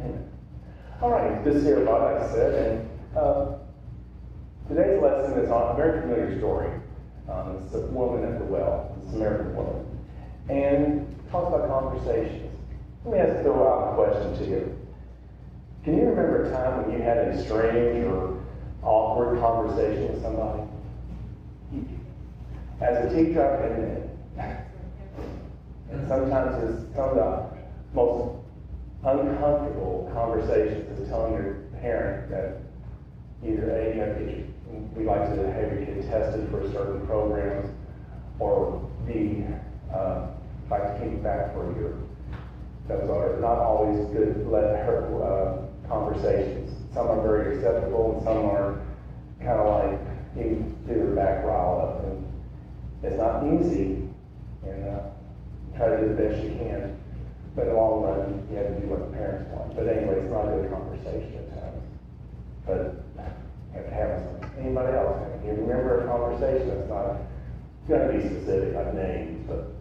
Amen. All right, good to see everybody, like I said, and today's lesson is on a very familiar story. It's the woman at the well, the Samaritan woman, and it talks about conversations. Let me ask throw out a question to you. Can you remember a time when you had a strange or awkward conversation with somebody? As a teacher, I've been in it. And sometimes it's some of the most uncomfortable conversations is telling your parent that either A, you have to get we like to have your kid tested for certain programs, or B, like to keep it back for a year. Those are not always good conversations. Some are very acceptable, and some are kind of like you do the back rile up. And it's not easy, and try to do the best you can. But in the long run, you have to do what the parents want. But anyway, it's not a good conversation at times. But you have to have some. Anybody else? Can you remember a conversation that's not going to be specific, like names, but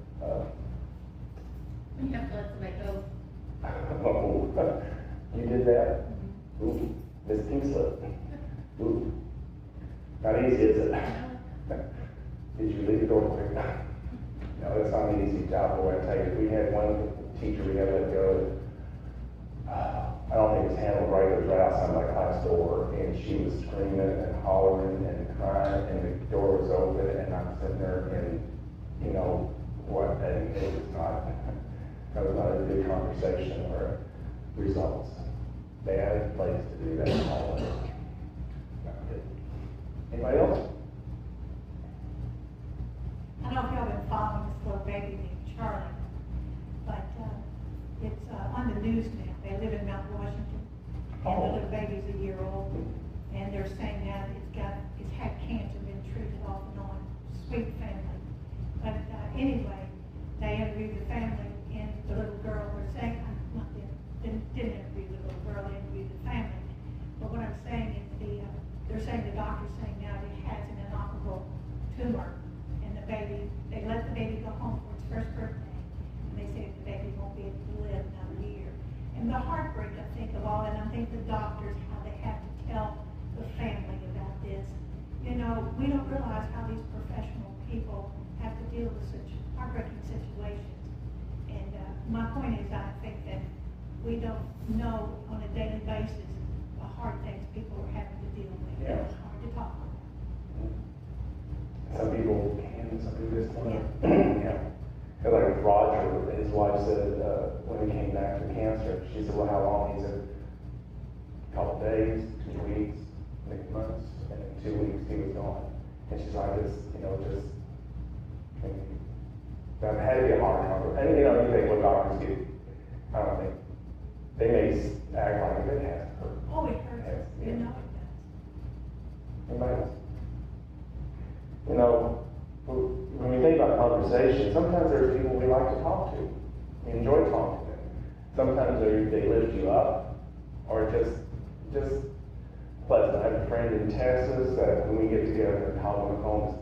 you have to let somebody go. Oh, you did that? Ooh, Miss Pink Slip. Ooh, not easy, is it? Did you leave the door quick? No, it's not an easy job, boy, I tell you. We had one teacher we had to let go. I don't think it was handled right. It was right outside my class door, and she was screaming and hollering and crying, and the door was open, and I'm sitting there, and you know what? And it was not. That was not a good conversation or results. Bad place to do that. Not good. Anybody else? I don't know if y'all been following this little baby named Charlie, but it's on the news now. They live in Mount Washington, and the little baby's a year old, and they're saying now that it's had cancer, been treated off and on. Sweet family, but anyway, they interviewed the family, and the little girl was saying, didn't interview the little girl, they interviewed the family. But what I'm saying is they're saying the doctor's saying now that it has an inoperable tumor. They let the baby go home for its first birthday, and they say the baby won't be able to live another year. And the heartbreak, I think, of all that, and I think the doctors, how they have to tell the family about this. You know, we don't realize how these professional people have to deal with such heartbreaking situations. And my point is, I think that we don't know on a daily basis the hard things people are having to deal with. Yeah. It's hard to talk about. Some people can, some people just don't. Yeah. And like with Roger, his wife said when he came back from cancer, she said, well, how long? He said, a couple days, 2 weeks, maybe months, and in 2 weeks he was gone. And she's like, that had to be a hard conversation. And you know, you think what doctors do, I don't think, they may act like it has to hurt. Oh, it hurts. You know it does. Anybody else? You know, when we think about conversation, sometimes there's people we like to talk to. We enjoy talking to them. Sometimes they lift you up, or just pleasant. I have a friend in Texas that when we get together and call on the phone,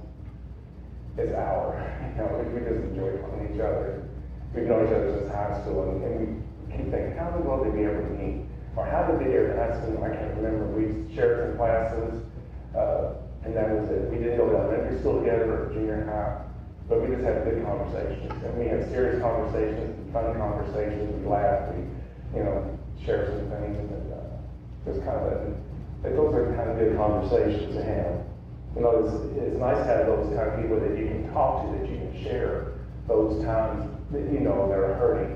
it's our. You know, we just enjoy talking to each other. We've known each other since high school, and we keep thinking, how will they be able to meet? Or how did they ever, high school, I can't remember. We shared some classes. And that was it. We didn't go to elementary school together or junior high, but we just had good conversations. And we had serious conversations, fun conversations. We laughed, we, shared some things. And it was kind of those are kind of good conversations to have. You know, it's nice to have those kind of people that you can talk to, that you can share those times that, that are hurting.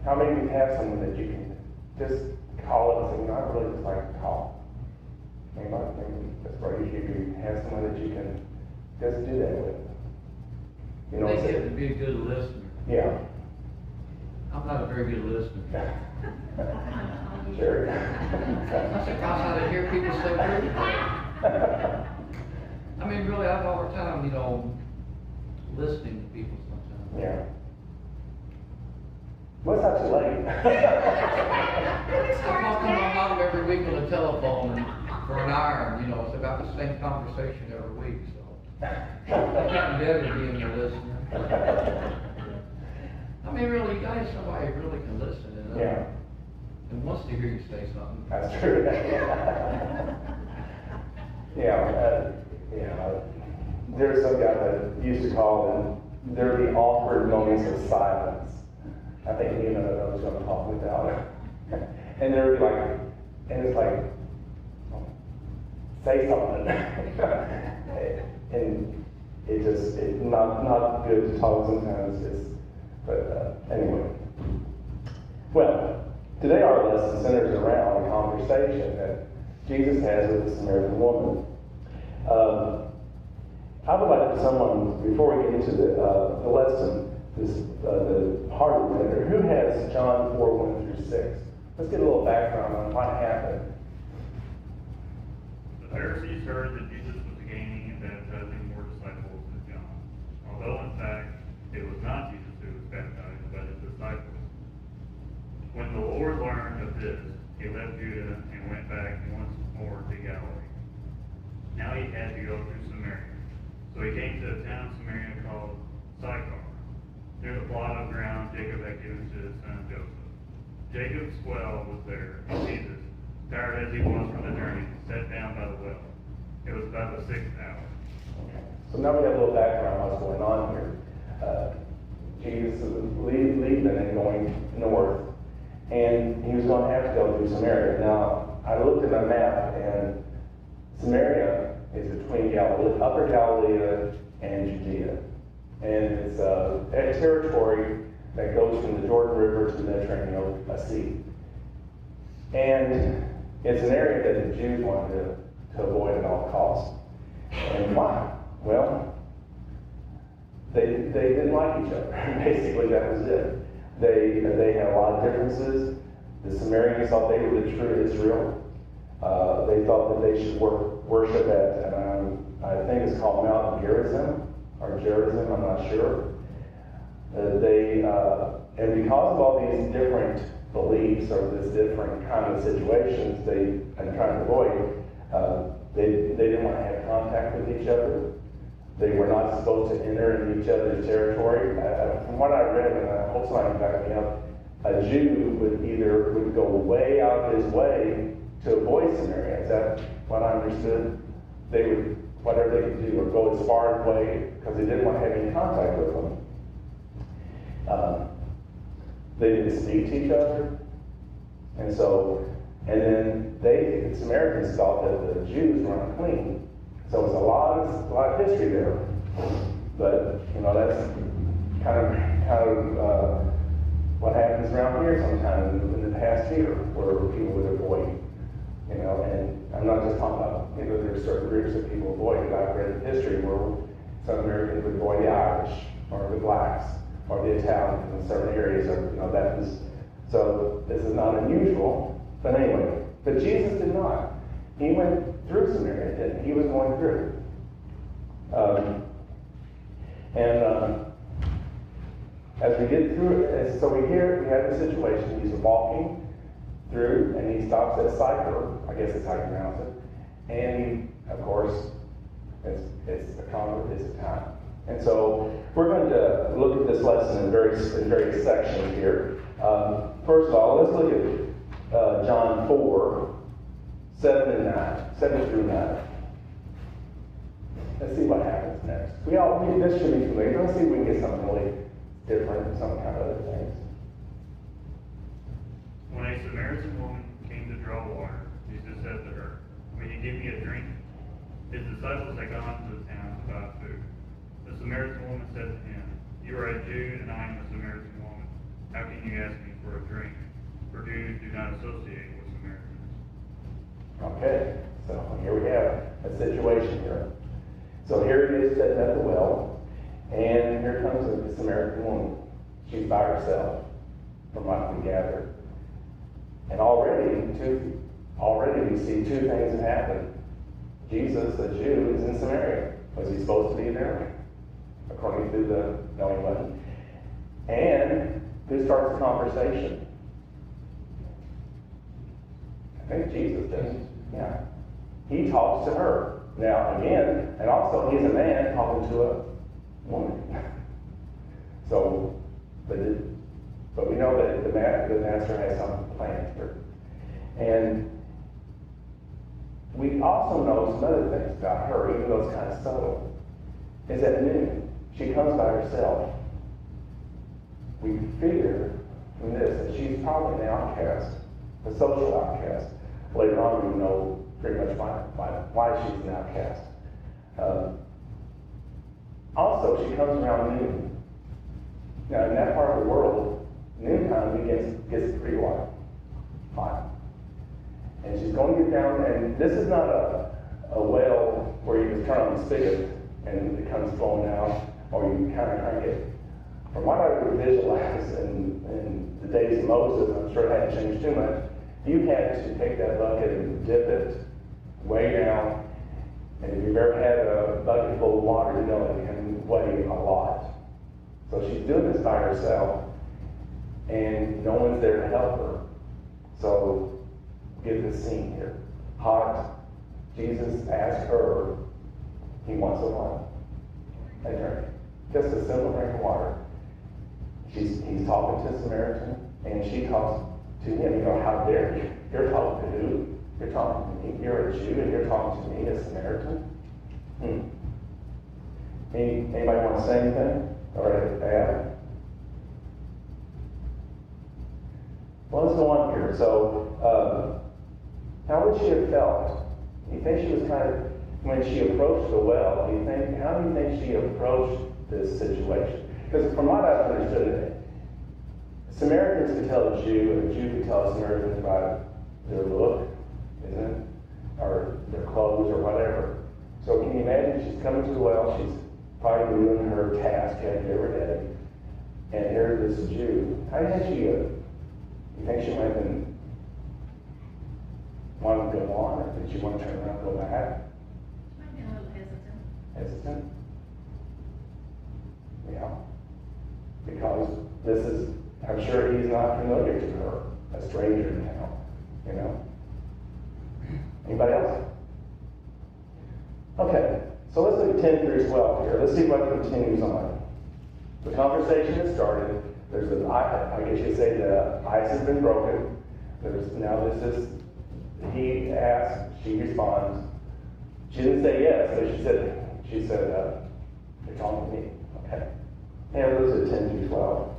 How many of you have someone that you can just call up and say, I really just like to talk? Anybody? That's right. You have someone that you can just do that with. They have to be a good listener. Yeah. I'm not a very good listener. Sure. I'm surprised how to hear people so good. I mean, really, I have a hard time, listening to people sometimes. Yeah. Well, it's not too late. I talk to my mom every week on the telephone for an hour, it's about the same conversation every week, so I've gotten better at being a listener. I mean, really, you guys, somebody who really can listen. Yeah. and wants to hear you say something. That's true. Yeah, there's some guy that used to call them, they're the awkward moments of silence. I think you know what I was going to talk about. And they're like, and it's like, say something. And it's not good to talk sometimes. But anyway. Well, today our lesson centers around a conversation that Jesus has with the Samaritan woman. I would like for someone, before we get into the lesson, the heart of it, who has John 4:1-6? Let's get a little background on what happened. The Pharisees heard that Jesus was gaining and baptizing more disciples than John, although in fact it was not Jesus who was baptized, but his disciples. When the Lord learned of this, he left Judah and went back once more to Galilee. Now he had to go through Samaria. So he came to a town in Samaria called Sychar, near the plot of ground Jacob had given to his son Joseph. Jacob's well was there, and Jesus, tired as he was from the journey, sat down by the well. It was about the 6th hour. Okay. So now we have a little background on what's going on here. Jesus is leaving and going north, and he was going to have to go through Samaria. Now, I looked at a map, and Samaria is between Galilee, Upper Galilee and Judea. And it's a territory that goes from the Jordan River to the Mediterranean Sea. And it's an area that the Jews wanted to avoid at all costs. And why? Well, they didn't like each other. Basically, that was it. They had a lot of differences. The Samaritans thought they were the true Israel. They thought that they should worship at, I think it's called Mount Gerizim, or Gerizim, I'm not sure. And because of all these different beliefs or this different kind of situations I'm trying to avoid, they didn't want to have contact with each other. They were not supposed to enter into each other's territory. From what I read, and I hope somebody can back me up, a Jew would go way out of his way to avoid Samaria. Is that what I understood? They would, whatever they could do, or go as far away because they didn't want to have any contact with them. They didn't speak to each other. And then the Samaritans thought that the Jews were unclean. So it's a lot of history there. But, that's kind of what happens around here sometimes in the past year, where people would avoid, and I'm not just talking about, there's certain groups that people avoid, but I've read history where some Americans would avoid the Irish, or the blacks, or the Italians in certain areas, so this is not unusual, but anyway, but Jesus did not. He went through Samaria, didn't he? He was going through. As we get through it, so we have the situation. He's walking through, and he stops at Sychar, I guess that's how you pronounce it. And of course, it's a time. And so we're going to look at this lesson in various sections here. First of all, let's look at John 4, 7 through 9. Let's see what happens next. This should be familiar. Let's see if we can get something really different, some kind of other things. When a Samaritan woman came to draw water, Jesus said to her, "Will you give me a drink?" His disciples had gone to the town to buy food. The Samaritan woman said to him, "You are a Jew, and I am a Samaritan woman. How can you ask me for a drink? For Jews do not associate with Samaritans." Okay, so here we have a situation here. So here he is sitting at the well, and here comes the Samaritan woman. She's by herself, from what we gather. And already we see two things that happen. Jesus, a Jew, is in Samaria. Was he supposed to be there? According to the knowing one. And who starts the conversation? I think Jesus does. Yeah. He talks to her. Now, again, and also he's a man talking to a woman. So, but But we know that the master has something planned here. And we also know some other things about her, even though it's kind of subtle, is at noon, she comes by herself. We figure from this that she's probably an outcast, a social outcast. Later on, we know pretty much why she's an outcast. Also, she comes around noon. Now, in that part of the world, noontime gets pretty hot. And she's going to get down, and this is not a well where you just turn on the spigot and it comes flowing out, or you kind of crank it. From what I would visualize in the days of Moses, I'm sure it hadn't changed too much, you had to take that bucket and dip it way down. And if you've ever had a bucket full of water, you know it can weigh a lot. So she's doing this by herself, and no one's there to help her. So get this scene here. Hot. Jesus asked her, he wants a what? A drink. Just a simple drink of water. He's talking to a Samaritan, and she talks to him. You know, how dare you? You're talking to who? You're talking to me. You're a Jew, and you're talking to me, a Samaritan? Anybody want to say anything? Or add? Well, let's go on here. So, how would she have felt? Do you think she was kind of, when she approached the well, how do you think she approached this situation? Because from what I've understood it, Samaritans could tell a Jew, and a Jew could tell a Samaritan by their look, isn't it? Or their clothes or whatever. So can you imagine she's coming to the well, she's probably doing her task every day, and here's this Jew. How do you think you think she might have been wanting to go on, or did she want to turn around and go back? She might be a little hesitant. Hesitant? Yeah. Because this is, I'm sure he's not familiar to her, a stranger in town, you know? Anybody else? Okay, so let's look at 10 through 12 here. Let's see what continues on. The conversation has started. There's I guess you say the ice has been broken. He asks, she responds. She didn't say yes, so she said, you're talking to me. Okay. And those are 10 through 12.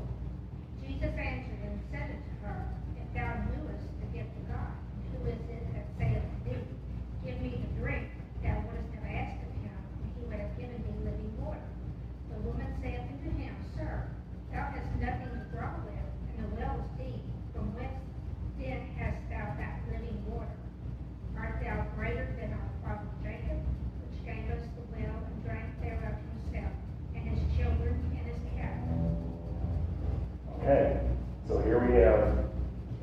Jesus answered and said unto her, If thou knewest the gift of God, who is it that saith to thee, Give me the drink, thou wouldst have asked of him, and he would have given thee living water. The woman saith unto him, Sir, thou hast nothing to draw with, and the well is deep. From whence then hast thou that living water? Art thou greater than our father Jacob, which gave us the well and drank thereof himself, and his children, and his cattle? Okay, so here we have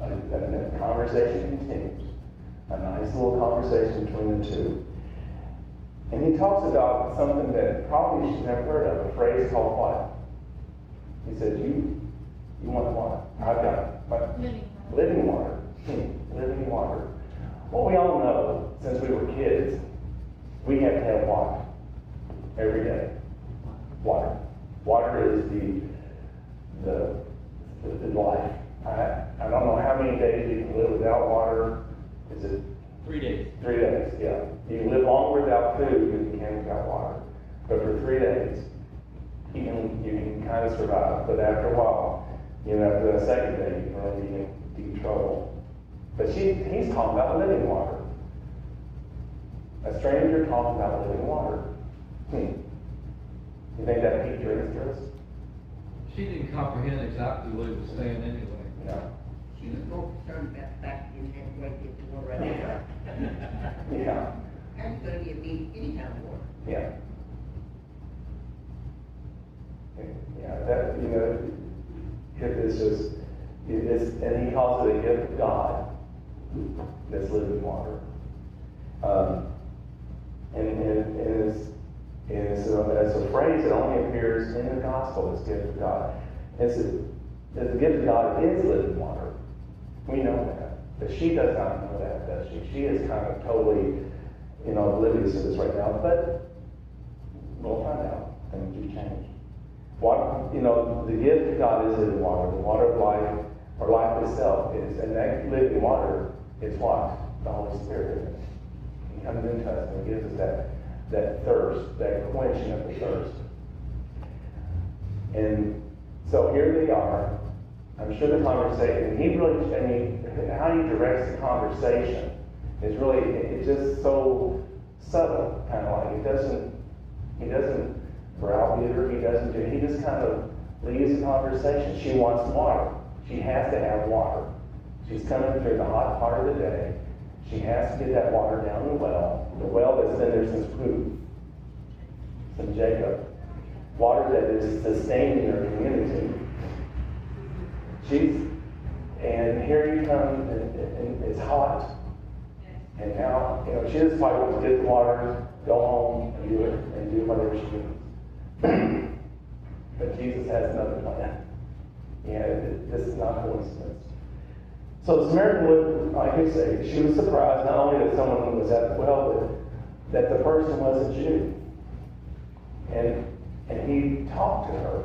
a conversation continues. A nice little conversation between the two. And he talks about something that probably she's never heard of, a phrase called what? He said, you want what? I've got what? Living water. Living water. Well, we all know, since we were kids, we have to have water every day. Water. Water is the life. I don't know how many days you can live without water. Is it 3 days? 3 days, yeah. You can live longer without food than you can without water. But for 3 days, you can kind of survive. But after a while, after the second day, you can really be in deep trouble. But he's talking about living water. A stranger talking about living water. You think that piqued your interest? She didn't comprehend exactly what he was saying anyway. No. She was more concerned about the fact that you didn't have to wait to get the water out of there. Yeah. How you gonna give me any kind of water? Yeah. Yeah, and he calls it a gift of God, this living water. It's a phrase that only appears in the gospel, this gift of God. The gift of God is living water. We know that. But she does not know that, does she? She is kind of totally, oblivious to this right now. But we'll find out. Things do change. What, the gift of God is living water, the water of life, or life itself is, and that living water is what? The Holy Spirit. He comes into us and gives us that thirst, that quenching of the thirst. And so here they are. I'm sure the conversation, how he directs the conversation is really, it's just so subtle, kind of like, he doesn't browbeat her, he just kind of leads the conversation. She wants water. She has to have water. She's coming through the hot part of the day. She has to get that water down the well that's been there since Jacob. Water that is sustaining her community. And here he comes, and it's hot. And now, she just probably wants to get the water, go home, and do it, and do whatever she needs. But Jesus has another plan. This is not coincidence. So the Samaritan woman, like I say, she was surprised not only that someone was at the well, but that the person was a Jew. And he talked to her.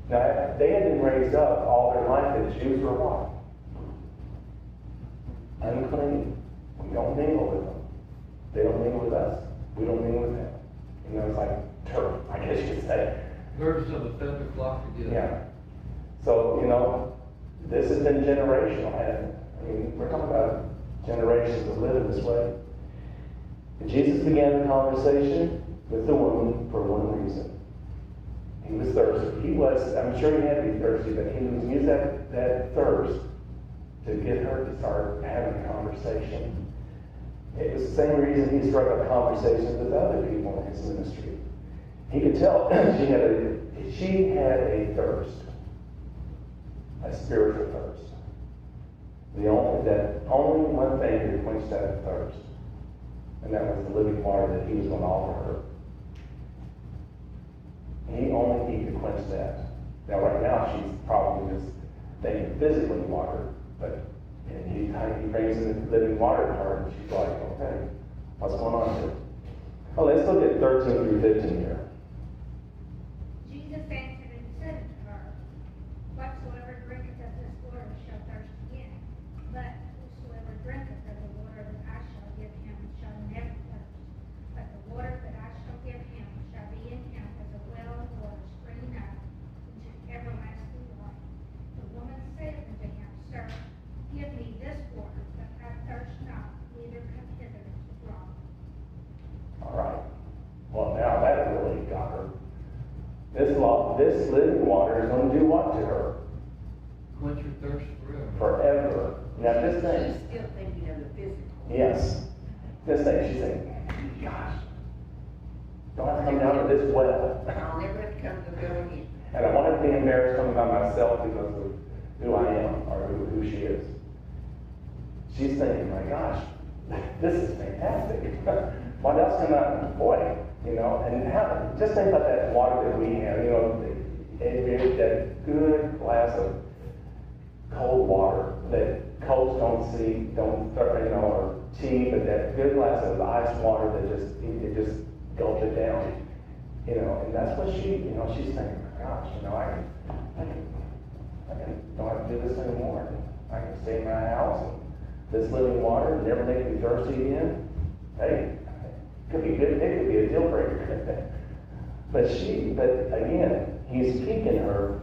Now, they had been raised up all their life that Jews were what? Unclean. We don't mingle with them. They don't mingle with us. We don't mingle with them. It's like turf, I guess you could say. Birds of a feather flock together. Yeah. So, this has been generational. And we're talking about generations of living this way. And Jesus began the conversation with the woman for one reason. He was thirsty. I'm sure he had to be thirsty, but he was using that thirst to get her to start having a conversation. It was the same reason he struck up conversations with other people in his ministry. He could tell she had a thirst, a spiritual thirst. Only one thing could quench that thirst, and that was the living water that he was going to offer her. Only he could quench that. Now, right now, she's probably just thinking physically water, and he brings in the living water part, and she's like, okay, what's going on here? Oh, let's look at 13 through 15 here. Jesus answered and said unto her, whatsoever drinketh of this water shall thirst again, but whosoever drinketh of the water that I shall give him shall never thirst. But the water that I shall give him shall be in him as a well of water springing up into everlasting life. The woman saith unto him, Sir, give me this water, that I thirst not, neither come hither to draw. All right. Well, now that really got her. This living water is going to do what to her? Quench your thirst forever. Forever. Now, this thing. She's still thinking of the physical. Yes. This thing, she's thinking, gosh, don't have to come down to this well. I'll never have to come to the well again. And I want to be embarrassed coming by myself because of who I am or who she is. She's thinking, my gosh, this is fantastic. What else can I, boy, and just think about that water that we have, that good glass of cold water that colds or tea, but that good glass of ice water that it just gulps it down, and that's what she's thinking, gosh, I don't have to do this anymore. I can stay in my house and this living water never make me thirsty again. Hey, it could be good, it could be a deal breaker. But again, he's piquing her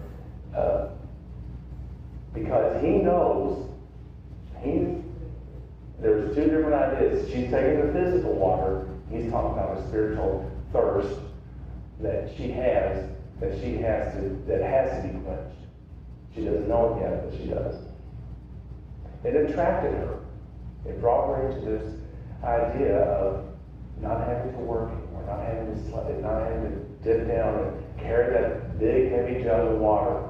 because he knows there's two different ideas. She's taking the physical water, he's talking about a spiritual thirst that has to be quenched. She doesn't know it yet, but she does. It attracted her. It brought her into this idea of not having to work anymore, not having to dip down and carry that big, heavy jug of water.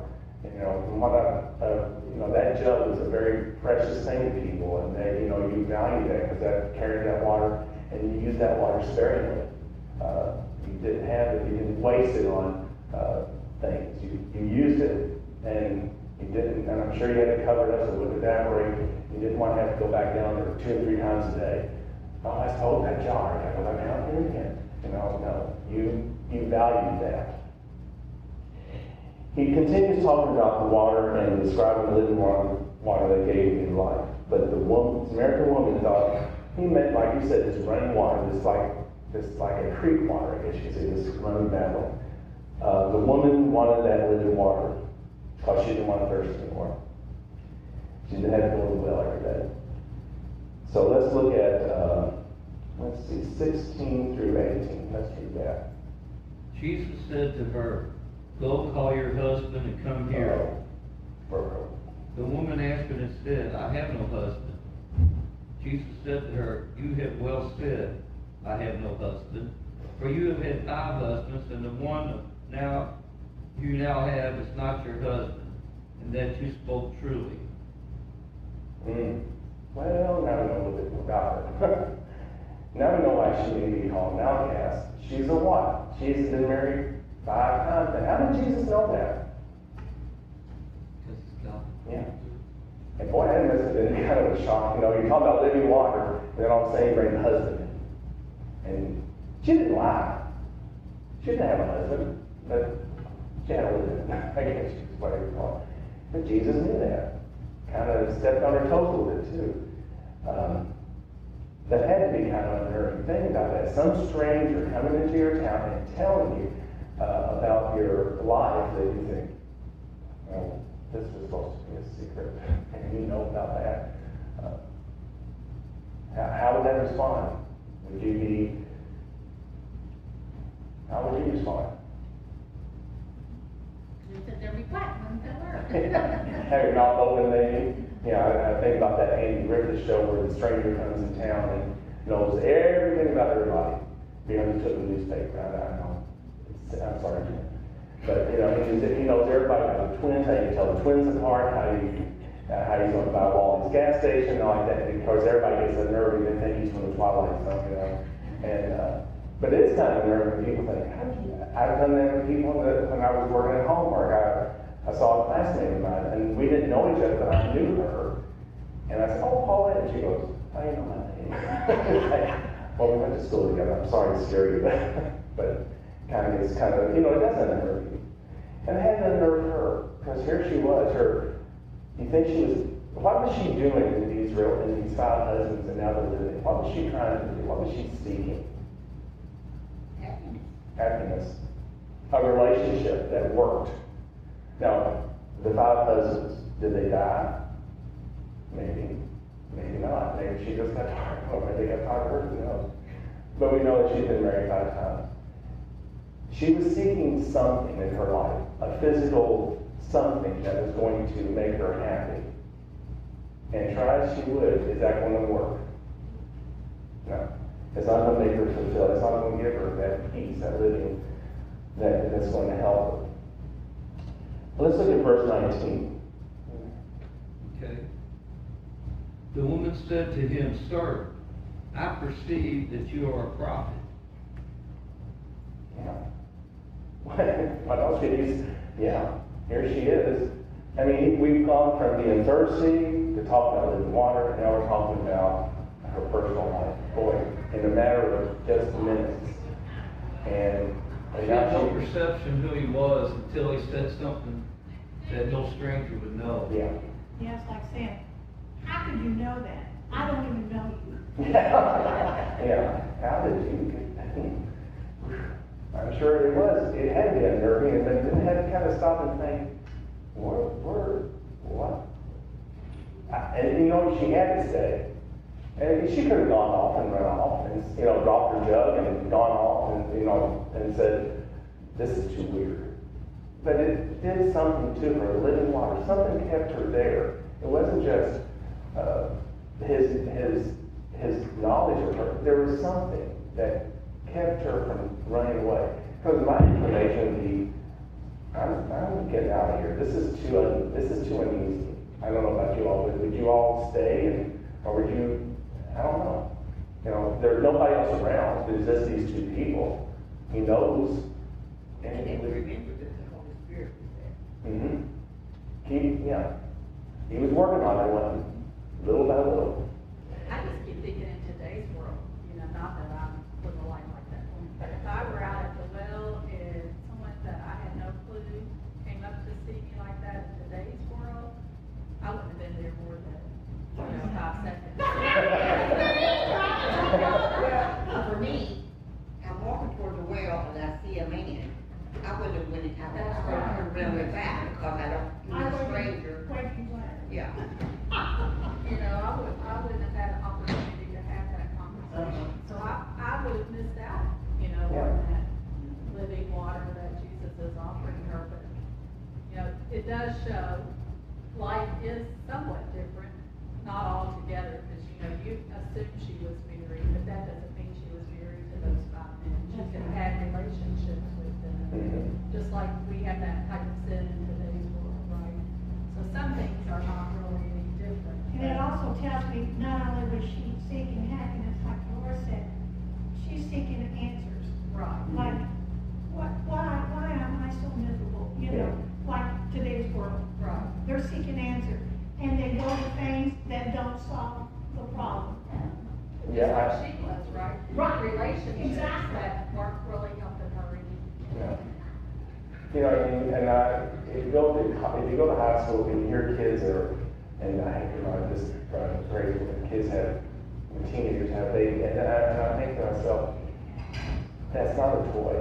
That jug is a very precious thing to people, and you value that because that carried that water, and you use that water sparingly. You didn't waste it on things. You used it, and you didn't, and I'm sure you had to cover it up so it would evaporate. You didn't want to have to go back down there 2 or 3 times a day. Oh, I stole that jar. I got to go back down here again. No, you valued that. he continues talking about the water and describing the living water that gave him life. But the Samaritan woman thought he meant, like you said, this running water, this like a creek water, I guess you could say, this running battle. The woman wanted that living water because she didn't want to thirst anymore. She didn't have to go to the well every day. So let's look at, 16 through 18. Let's read that. Jesus said to her, "Go call your husband and come here." The woman answered and said, "I have no husband." Jesus said to her, "You have well said, I have no husband. For you have had 5 husbands, and the one you now have is not your husband, and that you spoke truly." Well, now we know a little bit more about her. Now we know why she may be called an outcast. She's a what? She's been married 5 times. And how did Jesus know that? Because it's God. Yeah. And boy, that must have been kind of a shock. You know, you talk about living water, and then all of a sudden you bring the husband in. And she didn't lie. She didn't have a husband, but she had a living. I guess is what I would call it. But Jesus knew that. Kind of stepped on her toes a little bit too. That had to be kind of unnerving. Think about that. Some stranger coming into your town and telling you about your life that you think, well, this was supposed to be a secret, and you know about that. How would that respond? How would you respond? You said every platinum filler. Have your mouth open, maybe? I think about that Andy Griffith show where the stranger comes in town and knows everything about everybody. He took the newspaper. I know. I'm sorry, Jim. But he knows everybody about the twins, how you tell the twins apart, how he's going to buy Wally's gas station, and all like that. Because everybody gets unnerving, they think he's from the Twilight Zone, And but it is kind of unnerving. People think, how did you? I've done that with people when I was working at Hallmark. I saw a classmate of mine, and we didn't know each other, but I knew her. And I said, "Oh, Paulette," and she goes, "How do you know my name?" Well, we went to school together. I'm sorry to scare you, but it does unnerve you. And it had to unnerve her, because here she was. You think she was? What was she doing in Israel in these 5 husbands and now they're living? What was she trying to do? What was she seeking? Happiness. A relationship that worked. Now, the 5 husbands, did they die? Maybe. Maybe not. Maybe she just got tired. Or maybe they got tired of her. Who knows? But we know that she's been married 5 times. She was seeking something in her life, a physical something that was going to make her happy. And try as she would, is that going to work? No. It's not going to make her fulfilled. It's not going to give her that peace, that living, that's going to help her. Let's look at verse 19. Okay. The woman said to him, "Sir, I perceive that you are a prophet." Yeah. What else could you? Yeah, here she is. I mean, we've gone from being thirsty to talking about living water, and now we're talking about her personal life. Boy, in a matter of just minutes. And She had no perception who he was until he said something that no stranger would know. Yeah. Yeah, it's like saying, how could you know that? I don't even know you. Yeah. How did you get I'm sure it had to be unnerving, and then had to kind of stop and think, what? And she had to stay. And she could have gone off and run off and, dropped her jug and gone off and, and said, "This is too weird." But it did something to her, living water. Something kept her there. It wasn't just his knowledge of her. There was something that kept her from running away. Because my inclination would be, I'm getting out of here. This is too uneasy. I don't know about you all, but would you all stay, or would you? I don't know. There's nobody else around. There's just these 2 people. He knows. And they would remember that the Holy Spirit was there. Mm-hmm. He was working on it one little by little. I just keep thinking in today's world, not that I'm living a life like that, but if I were out at the well and someone that I had no clue came up to Yeah. You know, I wouldn't have had an opportunity to have that conversation. So I would have missed out, you know, on that living water that Jesus is offering her. But, you know, it does show life is somewhat different, not altogether, because, you know, you assume she was married, but that doesn't mean she was married to those 5 men. She could have had relationships with them, just like we have that type of sin in today's world, right? So some things are not really any different. And it also tells me not only was she seeking happiness, like Laura said, she's seeking answers. Right. Like, why am I so miserable? You know, like today's world. Right. They're seeking answers, and they go to things that don't solve the problem. Just like she was, right? Right. Relationships Exactly. that weren't really helping her any. Yeah. You know, if you go to high school and you hear kids and I just drive me crazy when kids when teenagers have babies, and I think to myself, that's not a toy.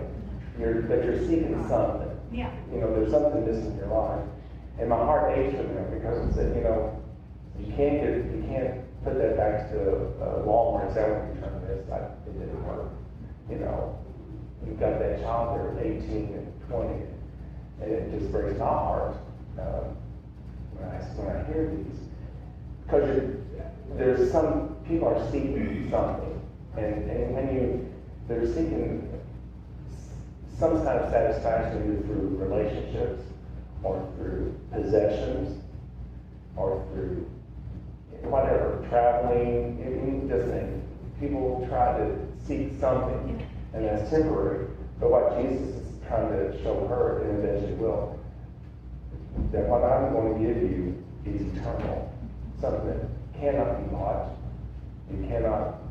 But you're seeking something. Yeah. You know, there's something missing in your life. And my heart aches for them because it said, you know, you can't put that back to Walmart and say, I want to return this. It didn't work. You know, you've got that child there at 18 and 20, and it just breaks my heart when I hear these. Because there's some people are seeking something, and when they're seeking some kind of satisfaction either through relationships or through possessions or through whatever, traveling, it doesn't. People try to seek something, and that's temporary. But what Jesus is trying to show her, and eventually will, that what I'm going to give you is eternal, something that cannot be bought. You cannot.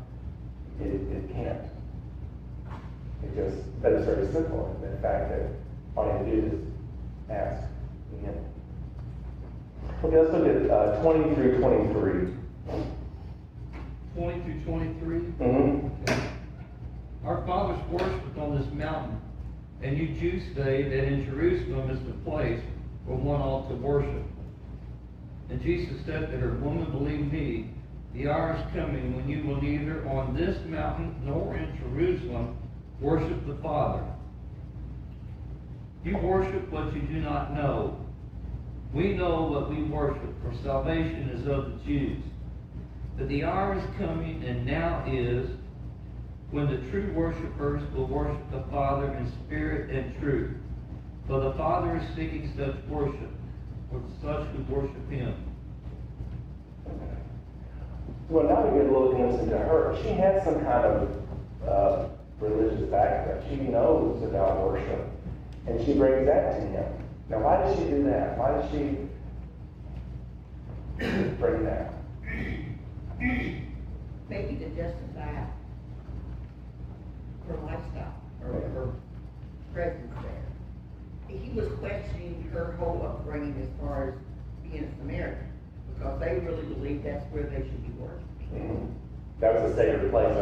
It can't. But it's very simple. In fact, that all you have to do is ask Him. Okay, let's look at 20 through 23. 20 through 23? Mm-hmm. Our fathers worshipped on this mountain, and you Jews say that in Jerusalem is the place where one ought to worship. And Jesus said to her, Woman, believe me, the hour is coming when you will neither on this mountain nor in Jerusalem worship the Father. You worship what you do not know. We know what we worship, for salvation is of the Jews. But the hour is coming, and now is, when the true worshipers will worship the Father in spirit and truth. For the Father is seeking such worship, for such who worship Him. Well, now we get a little glimpse into her. She has some kind of religious background. She knows about worship, and she brings that to Him. Now, why does she do that? Why does she bring that? Maybe to justify her lifestyle, or her presence there. He was questioning her whole upbringing as far as being a Samaritan, because they really believed that's where they should be worshiping. Mm-hmm. That was a sacred place.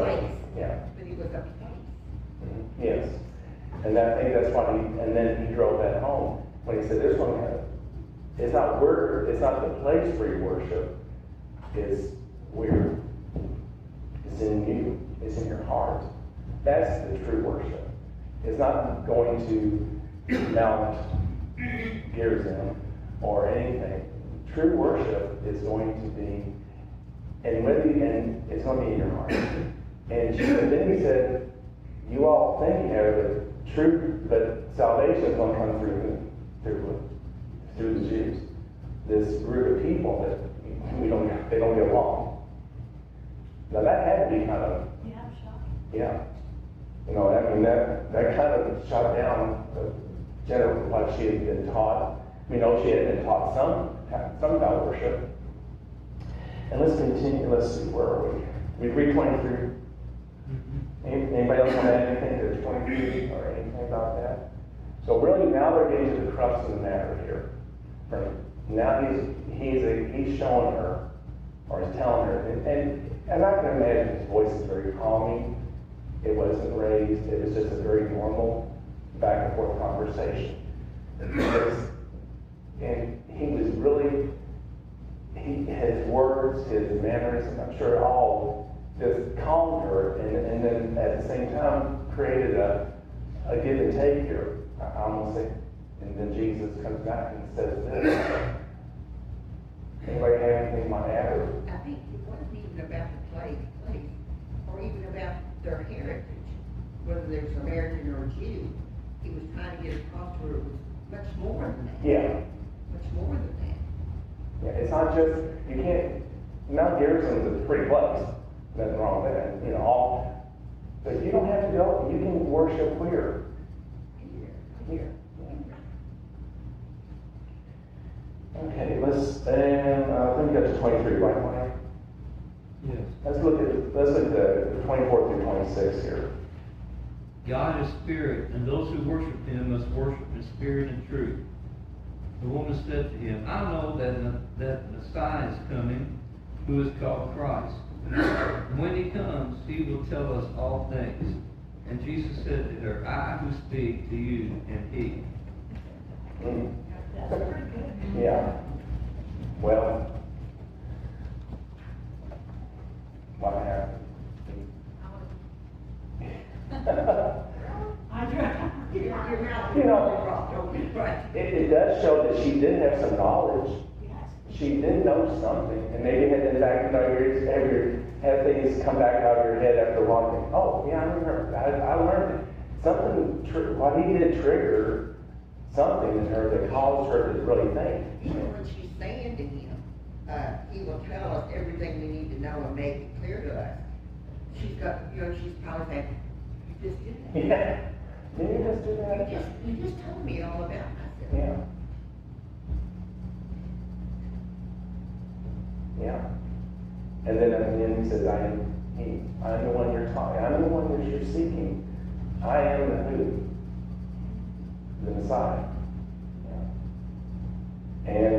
Yeah. But he was a place. Mm-hmm. Yes. And I think that's why and then he drove that home when he said, "This one, it's not the place where you worship. It's where it's in you. It's in your heart. That's the true worship. It's not going to Mount Gerizim or anything. True worship is going to be, and it's going to be in your heart." And then he said, "You all think you have it, but salvation is going to come through the Jews. This group of people that they don't get along." Now that had to be kind of, Yeah, I'm shocked. yeah. You know, I mean, that kind of shut down generally what she had been taught. We know she had been taught some about worship. And let's continue. Let's see, where are we? We read 23. Anybody else want to add anything to 23 or anything about that? So really now they're getting to the crux of the matter here. Now he's showing her, or he's telling her, and I can imagine his voice is very calming. It wasn't raised. It was just a very normal back and forth conversation. And he words, his mannerisms, I'm sure it all just calmed her, and then at the same time created a give and take here. I'm gonna say, and then Jesus comes back and says this. Anybody have anything to add? I think it wasn't even about the place, or even about their heritage, whether they're Samaritan or Jew. He was trying to get across to her it was much more than that. Yeah. Much more than that. Yeah, it's not just, you can't, Mount Garrison's a pretty place. Nothing wrong with that, you know, all, but you don't have to go, you can worship where? Here. Okay, let me go to 23, right, Mike? Yes. Let's look at the 24 through 26 here. God is spirit, and those who worship him must worship in spirit and truth. The woman said to him, I know that Messiah is coming, who is called Christ. And when he comes, he will tell us all things. And Jesus said to her, I who speak to you am he. That's pretty good. Yeah. Well, what happened? You know, it does show that she did have some knowledge. She did know something, and maybe had in fact, you know, had things come back out of your head after a while. Think, oh, yeah, I remember. I learned it. Something. What he did trigger something in her that caused her to really think. Even when she's saying to him, he will tell us everything we need to know and make it clear to us. She's got, you know, she's probably saying, you just did that. Yeah. Did you just do that? You just told me all about myself. Yeah. Yeah. And then at the end he says, I am the one you're talking, I'm the one that you're seeking. I am the who? The Messiah. Yeah. And,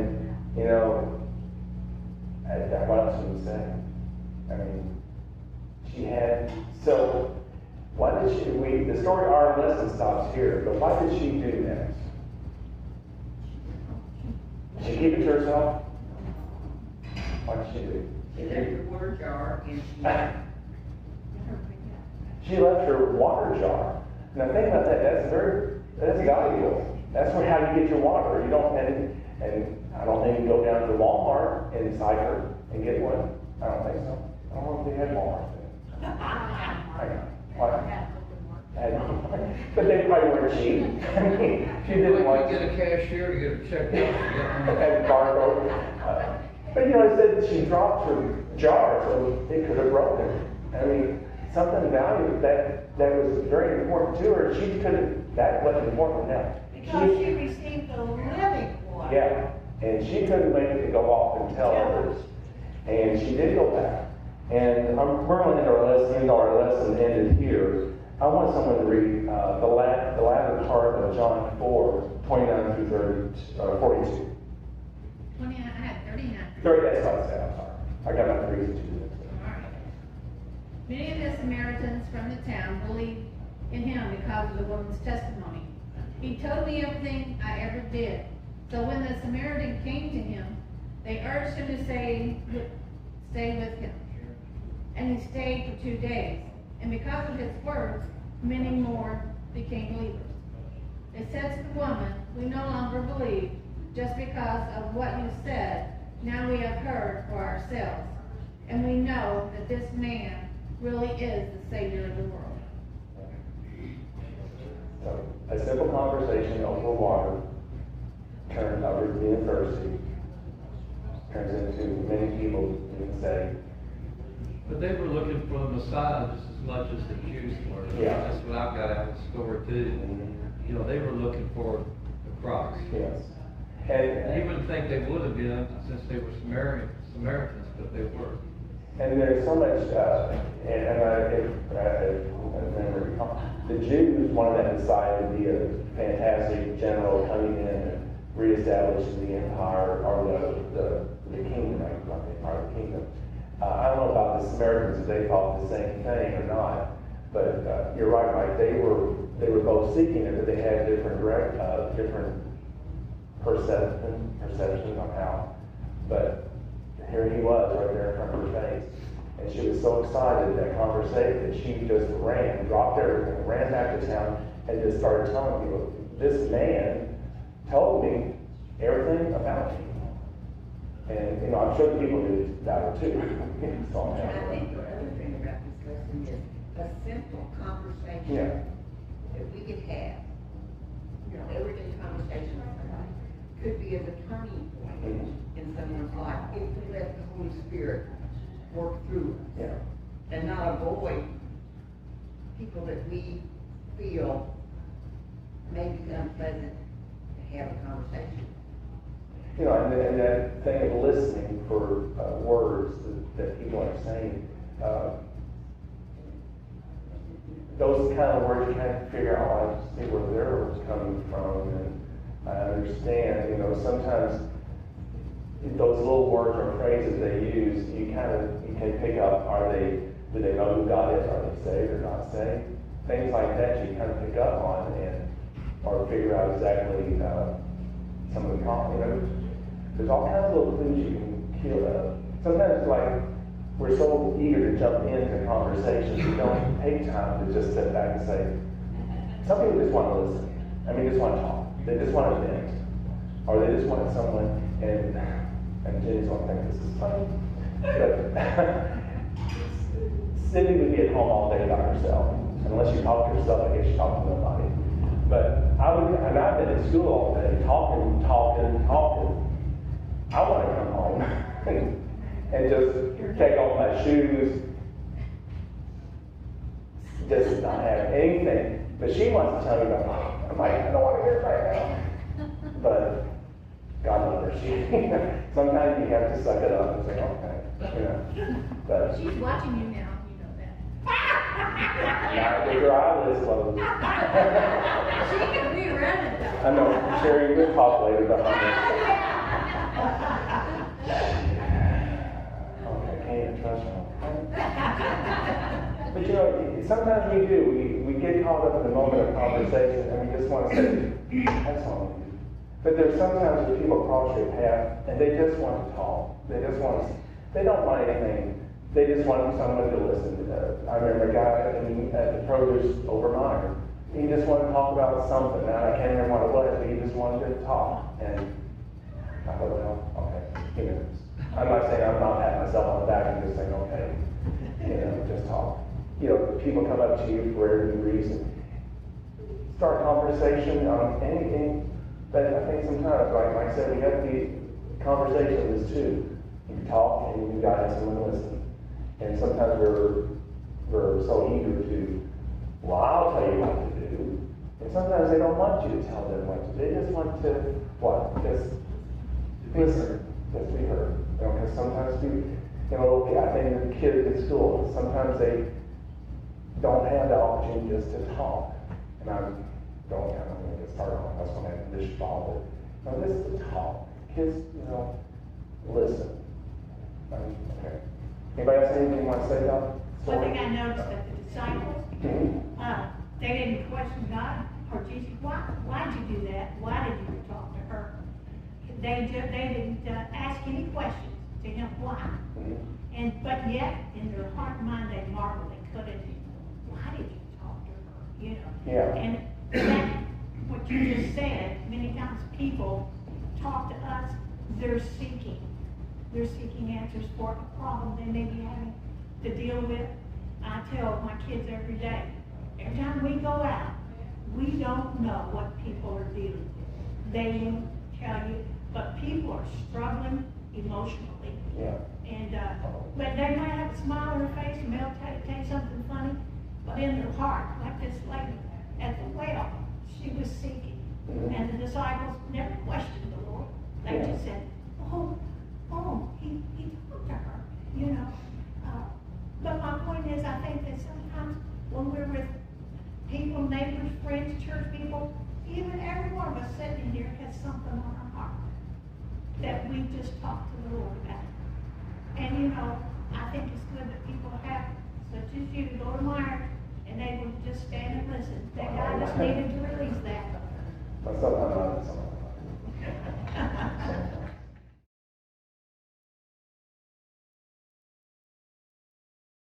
you know, what else would you say? I mean, she had, so, why did she, the story, our lesson stops here, but why did she do next? Did she keep it to herself? What did she do? She left her water jar and she left her water jar. Now think about that, that's valuable. That's how you get your water. You don't, and I don't think you go down to Walmart in Cypher and get one. I don't think so. I don't know if they had Walmart then. I know. But they probably weren't cheap. I mean, she didn't want to get a cashier to get her checked out. and barcode. But you know, it said she dropped her jar, so it could have broken. I mean, something valuable that was very important to her. She couldn't. That wasn't important now. Because she received the living water. Yeah, and she couldn't wait to go off and tell others. And she did go back. And we're going to end our lesson ended here. I want someone to read the latter part of John 4, 29 through 42. 29, I had 39. 30, that's what I said, I'm sorry. I got my 3 to 2 minutes. All right. Many of the Samaritans from the town believed in him because of the woman's testimony. He told me everything I ever did. So when the Samaritan came to him, they urged him to stay with him. And he stayed for 2 days. And because of his words, many more became believers. They said to the woman, we no longer believe just because of what you said. Now we have heard for ourselves. And we know that this man really is the Savior of the world. So, a simple conversation over water turns over being thirsty, turns into many people being saved. But they were looking for the Messiah just as much as the Jews were. Yeah. That's what I've got out of the story too. Mm-hmm. You know, they were looking for the Christ. Yes. And you wouldn't think they would have been since they were Samaritans, but they were. And there's so much, and I remember, the Jews wanted that Messiah to be a fantastic general coming in and reestablishing the empire or the kingdom, not the empire, the kingdom. I don't know about the Samaritans if they thought the same thing or not, but you're right, Mike. They were both seeking it, but they had different perception on how. But here he was right there in front of her face. And she was so excited that conversation that she just ran, dropped everything, ran back to town, and just started telling people, this man told me everything about you. And, you know, I'm sure the people knew about her too. So, And I think the other thing about this lesson is a simple conversation yeah. that we could have, you know, everyday conversation with somebody, could be as a turning point in someone's life if we let the Holy Spirit work through us. Yeah. And not avoid people that we feel may be unpleasant to have a conversation. You know, and that thing of listening for words that people are saying, those kind of words you kind of figure out, I see where they're coming from, and I understand, you know, sometimes those little words or phrases they use, you can pick up, do they know who God is? Are they saved or not saved? Things like that you kind of pick up on or figure out exactly some of the comments. There's all kinds of little clues you can kill. Sometimes, like, we're so eager to jump into conversations, we don't take time to just sit back and say, some people just want to listen. I mean, just want to talk. They just want to vent. Or they just want someone, and Jenny's going to think this is funny, but Cindy would be at home all day by herself. Unless you talk to yourself, I guess you talk to nobody. But I've been in school all day, talking. I want to come home and just take off my shoes, just not have anything. But she wants to tell you about, I'm like, I don't want to hear it right now. But God love her. Sometimes you have to suck it up and say, okay, you know. But She's watching you now, you know that. now with her eyelids closed. She can be around it though. I know, Sherry, we'll talk later behind this. Okay, can't even trust her. But you know, sometimes we do. We get caught up in the moment of conversation and we just want to say, that's all. But there's sometimes when people cross your path and they just want to talk. They don't want anything. They just want someone to listen to them. I remember a guy at the produce over mine. He just wanted to talk about something. Now I can't remember what it was, but he just wanted to talk. And I thought, well, okay, you know, I'm not saying I'm not patting myself on the back. I'm just saying, okay, you know, just talk. You know, people come up to you for any reason. Start a conversation on anything. But I think sometimes, like I said, we have to be conversation is too. You talk and you got someone to listen. And sometimes we're so eager to, well, I'll tell you what to do. And sometimes they don't want you to tell them what to do. They just want to, what? Just listen. Just be heard. You know, because sometimes I think the kids at school, sometimes they don't have the opportunity just to talk. And I'm going to get started on that's when I have this ball. But this is to talk. Kids, you know, listen. Okay. Anybody else have anything you want to say about it? One thing I noticed that the disciples, they didn't question God or Jesus. Why did you do that? Why did you talk to her? They didn't ask any questions to him. Why? But yet, in their heart and mind, they marveled. They couldn't. Why did you talk to her? You know. Yeah. And that, what you just said, many times people talk to us. They're seeking answers for a problem they may be having to deal with. I tell my kids every day, every time we go out, we don't know what people are dealing with. They won't tell you, but people are struggling emotionally. Yeah. And but they might have a smile on their face and they'll tell you something funny, but in their heart, like this lady at the well, she was seeking. And the disciples never questioned the Lord. They just said, he talked to her, you know. But my point is, I think that sometimes when we're with people, neighbors, friends, church people, even every one of us sitting in here has something on our heart that we just talk to the Lord about. And you know, I think it's good that people have, such as you, go to Myers, and they will just stand and listen. That God just needed to release that.